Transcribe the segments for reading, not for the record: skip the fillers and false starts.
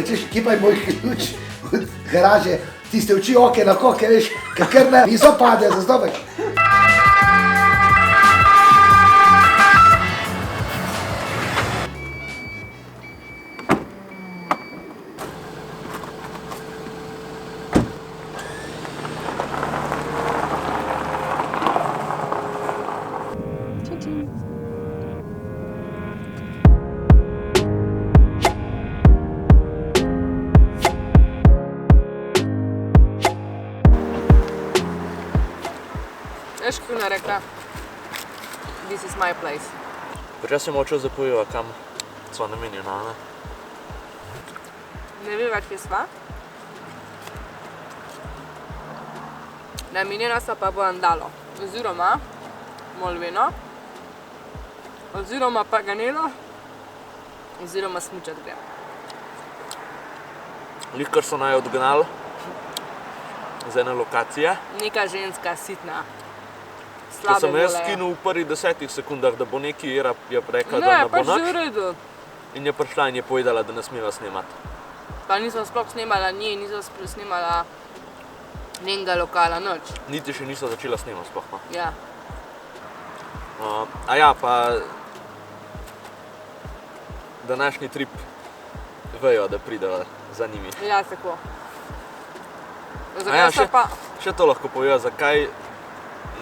rečeš, kje pa je moj ključ od garaže, tiste oči oke na koke, veš, kakr ne, niso pade za zdobek. Veš, kako ne rekla? This is my place. Počas se močo zapojiva, kam so namenjena, ne? Ne vem več, kje sva. Namenjena sta pa bo andalo, oziroma molveno, oziroma paganelo, oziroma smučat gre. Lih, kar so naj odgnali z ene lokacije. Neka ženska sitna. Ko sem jaz skinul v prvih 10 sekundah, da bo neki je rekla, da ne bo pač nič. že v redu. In je prišla in je povedala, da ne smeva snemati. Pa nisem sploh snemala nje, nisem snemala njenega lokala, nič. Niti še niso začela snemati sploh, no. Ja. A ja, pa današnji trip vejo, da pridejo za njimi. Ja, tako. A ja, še to lahko povejo, zakaj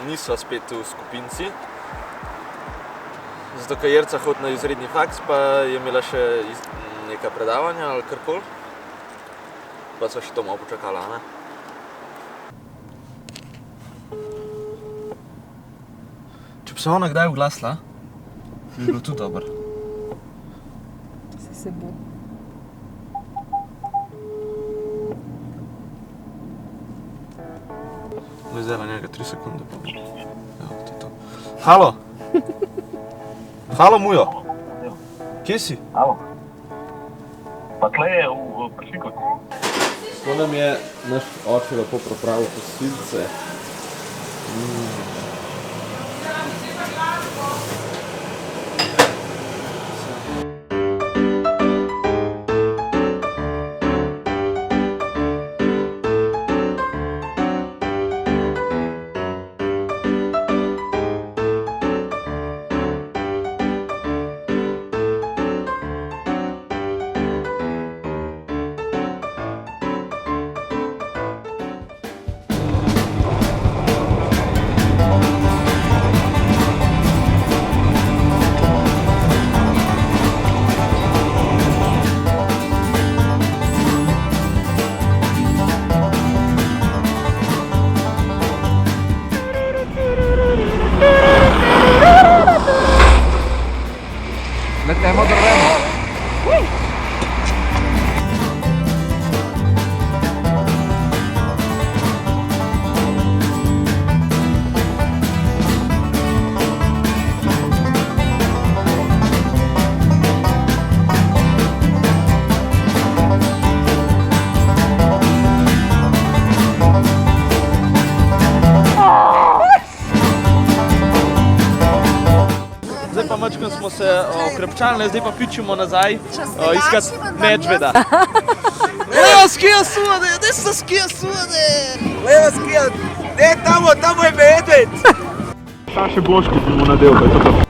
niso spet v skupinci. Zato, ker Jerca hodi na izredni faks, pa je imela še neka predavanja ali karkoli. Pa so še to malo počakala, ne? Če bi se ona kdaj oglasila, bi bilo tudi dobro. Se bo. Zdaj na njega 3 sekunde pa bo. Evo, to je to. Halo! Halo, Mujo! Kje si? Halo. Pa tle je v Pršiku. To nam je naš oče lepo pripravil kosilce. Letemo, drvemo. Zdaj pa mačkam smo se okrepčali, zdaj pa pičimo nazaj iskat medveda. Leva skija sude, desna skija sude! Leva skija, ne tamo je medved! Saše Bloški bi mu nadel, da je to.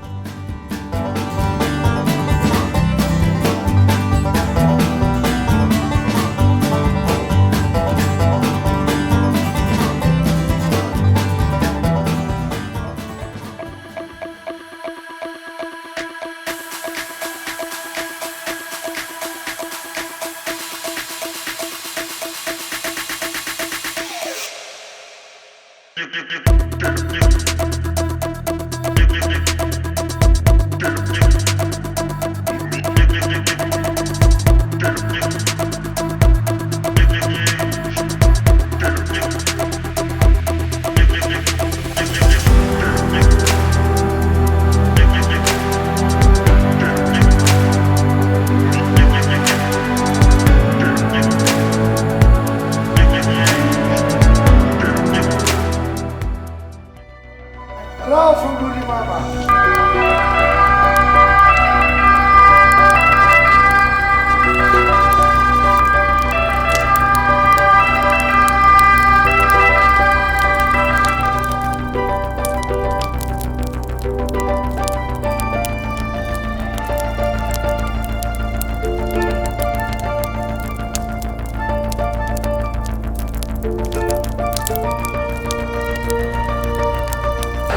Rauf und du die Mama.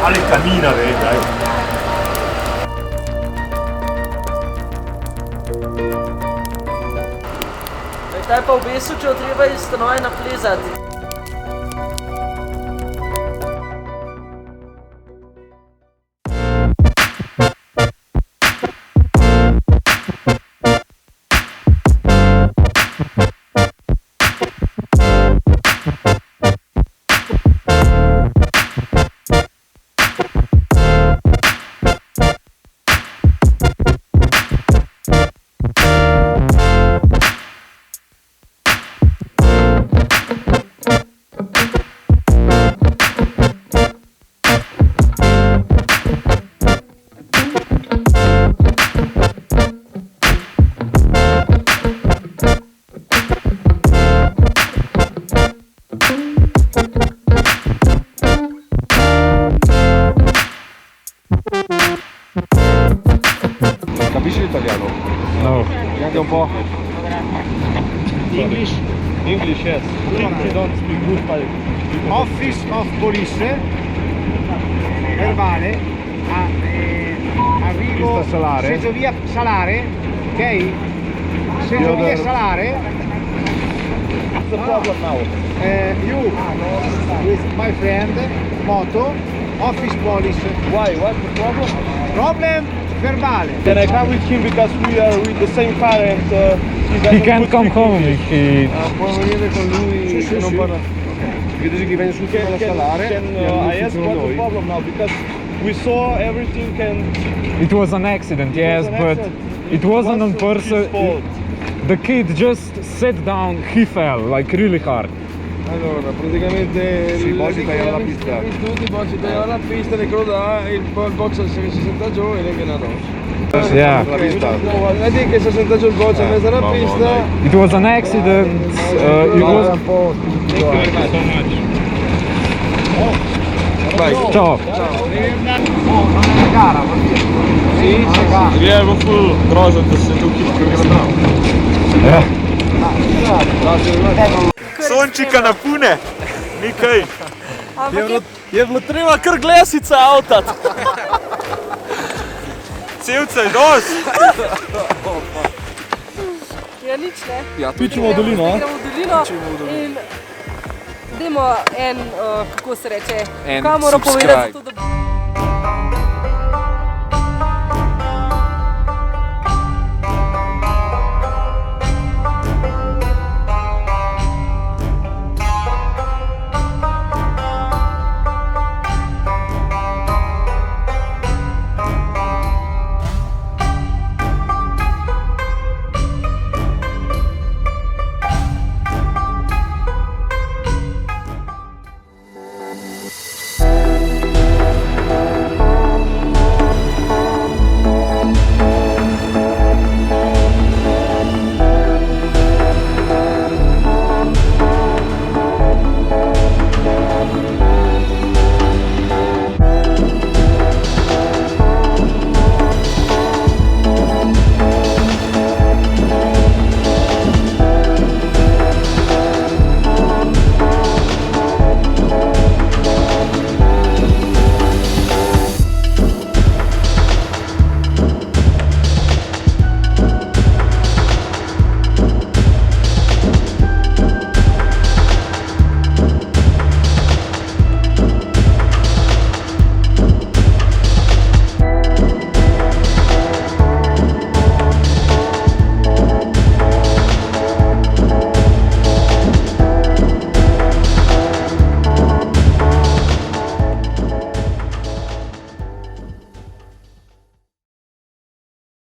Ali cammina, vedi, dai. Zdaj pa v bistvu, če treba iz stanoja naplezati. Capisci l'italiano? No. Anche un po'. English? English, yes. We don't speak good, but... Office of Police, verbale, arrivo, Salare. sceso via Salare, ok? Sceso via Salare. What's the problem now? You with my friend, moto, office police. Why? What's the problem? Problem verbale. Can I come with him because we are with the same car and He can't come home if he... Può venire con lui se non parla. Vedi che viene subito dalla Salare. I ask what's the problem now because we saw everything and... It was an accident, yes, but it wasn't on purpose. The kid just sat down, he fell, like really hard. Allora, praticamente poi si tagliava la pista. Tutti poi si tagliava la pista, ne croda, il boccia si senta giù e lei viene addosso. Yeah. La pista. Vedi che si senta giù il boccia in mezzo alla pista. It was an accident, it was... Ciao. Grijemo ful grožen, da se tu hitro Sončika napune, nekaj. Je bilo treba kar glesica avtat. Cevce, dos. Ja, nič ne. Pičemo v dolino, a? Gremo v dolino in dajmo kako se reče, kamero povedati, zato da...